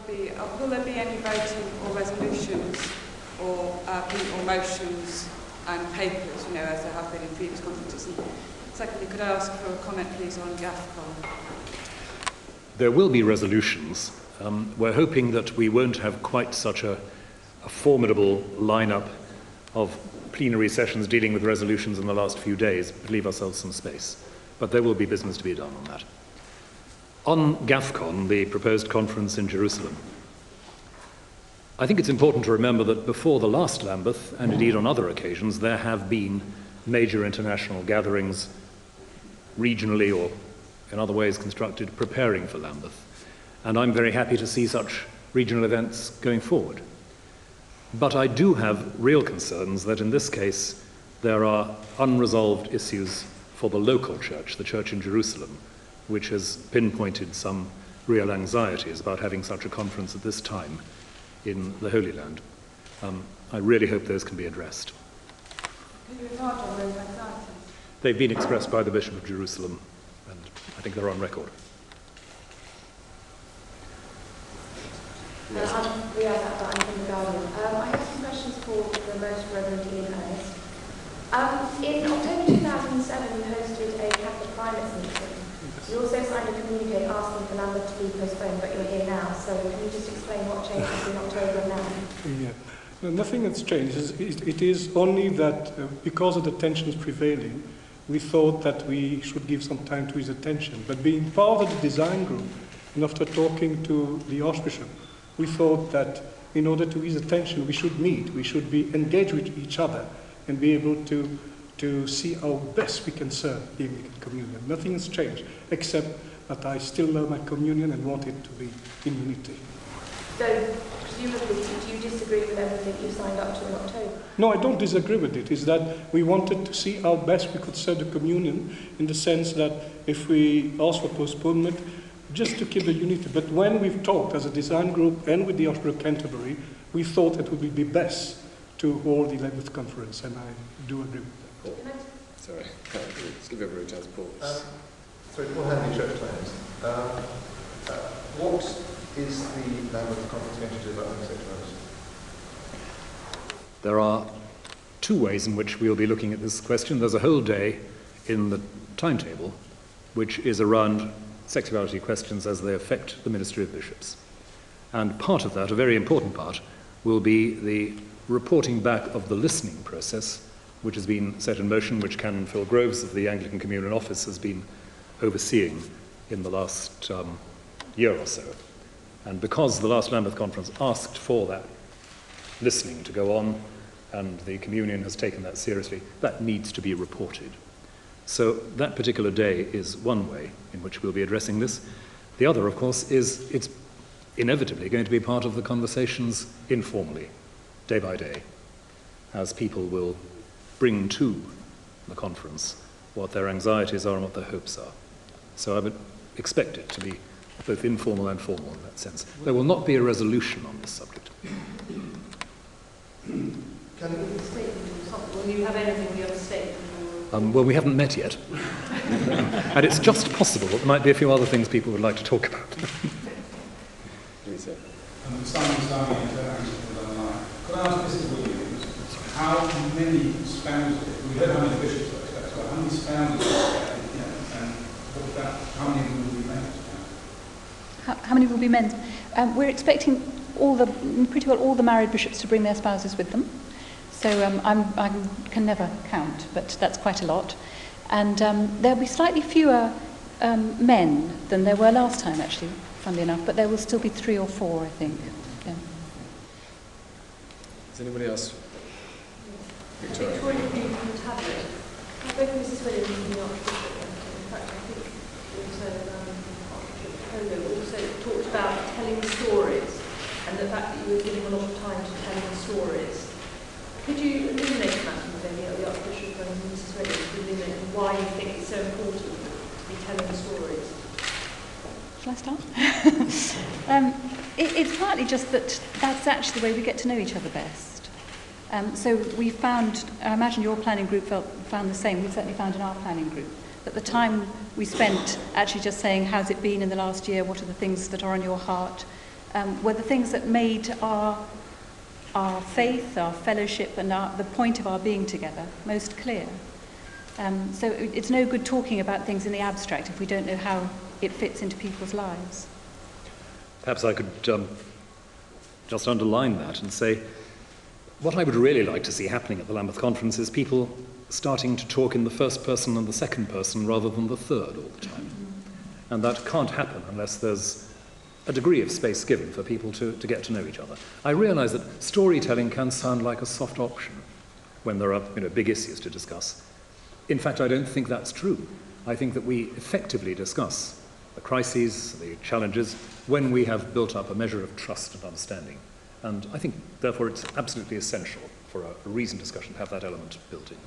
be, will there be any voting or resolutions or motions and papers, as there have been in previous conferences? And secondly, could I ask for a comment, please, on GAFCON? There will be resolutions. We're hoping that we won't have quite such a formidable lineup of plenary sessions dealing with resolutions in the last few days, but leave ourselves some space. But there will be business to be done on that. On GAFCON, the proposed conference in Jerusalem, I think it's important to remember that before the last Lambeth, and indeed on other occasions, there have been major international gatherings, regionally or in other ways constructed, preparing for Lambeth. And I'm very happy to see such regional events going forward. But I do have real concerns that in this case there are unresolved issues for the local church, the church in Jerusalem, which has pinpointed some real anxieties about having such a conference at this time in the Holy Land. I really hope those can be addressed. Can you enlarge on those anxieties? They've been expressed by the Bishop of Jerusalem, and I think they're on record. Yes. I'm from the Guardian. I have some questions for the Most Reverend Ian Ernest. In October 2007, you hosted a Catholic Primates meeting. You also signed a communique asking for Lambeth to be postponed, but you're here now. So can you just explain what changed between October and now? Yeah. No, nothing has changed. It is only that because of the tensions prevailing, we thought that we should give some time to his attention. But being part of the design group, and after talking to the Archbishop, we thought that in order to ease attention, we should meet, we should be engaged with each other and be able to see how best we can serve the Anglican communion. Nothing has changed, except that I still love my communion and want it to be in unity. So, presumably, do you disagree with everything you signed up to in October? No, I don't disagree with it. It's that we wanted to see how best we could serve the communion in the sense that if we ask for postponement, just to keep the unity. But when we've talked as a design group and with the Archbishop of Canterbury, we thought it would be best to hold the Lambeth Conference, and I do agree with that. Sorry, let's give everyone a chance to pause. Sorry, Paul Hanley, Church Times. What is the Lambeth Conference going to do about homosexuality? There are two ways in which we'll be looking at this question. There's a whole day in the timetable which is around sexuality questions as they affect the ministry of bishops. And part of that, a very important part, will be the reporting back of the listening process which has been set in motion, which Canon Phil Groves of the Anglican Communion Office has been overseeing in the last year or so. And because the last Lambeth Conference asked for that listening to go on, and the Communion has taken that seriously, that needs to be reported. So that particular day is one way in which we'll be addressing this. The other, of course, is it's inevitably going to be part of the conversations informally, day by day, as people will bring to the conference what their anxieties are and what their hopes are. So I would expect it to be both informal and formal in that sense. There will not be a resolution on this subject. Will you have anything in your statement? Well, we haven't met yet. And it's just possible that there might be a few other things people would like to talk about. Lisa. Simon Starling, online. Could I ask Mr. Williams, how many spouses, we heard how many bishops are expected, so how many spouses are there, and how many will be men? How many will be men? We're expecting pretty well all the married bishops to bring their spouses with them. So I can never count, but that's quite a lot. And there'll be slightly fewer men than there were last time, actually, funnily enough, but there will still be 3 or 4, I think. Yeah. Does anybody else? Victoria. Victoria from the tablet. Both Mrs. Williams and the Archbishop, in fact, I think also Archbishop Polo also talked about telling stories and the fact that you were giving a lot of time to telling stories. Could you illuminate that with the Archbishop and Mrs. Williams, illuminate why you think it's so important to be telling stories? Shall I start? It's partly just that that's actually the way we get to know each other best. So we found, I imagine your planning group found the same, we certainly found in our planning group, that the time we spent actually just saying, how's it been in the last year, what are the things that are on your heart, were the things that made our faith, our fellowship, and the point of our being together most clear. So it's no good talking about things in the abstract if we don't know how it fits into people's lives. Perhaps I could just underline that and say, what I would really like to see happening at the Lambeth Conference is people starting to talk in the first person and the second person rather than the third all the time. And that can't happen unless there's a degree of space given for people to get to know each other. I realise that storytelling can sound like a soft option when there are big issues to discuss. In fact, I don't think that's true. I think that we effectively discuss the crises, the challenges, when we have built up a measure of trust and understanding. And I think, therefore, it's absolutely essential for a reasoned discussion to have that element built in.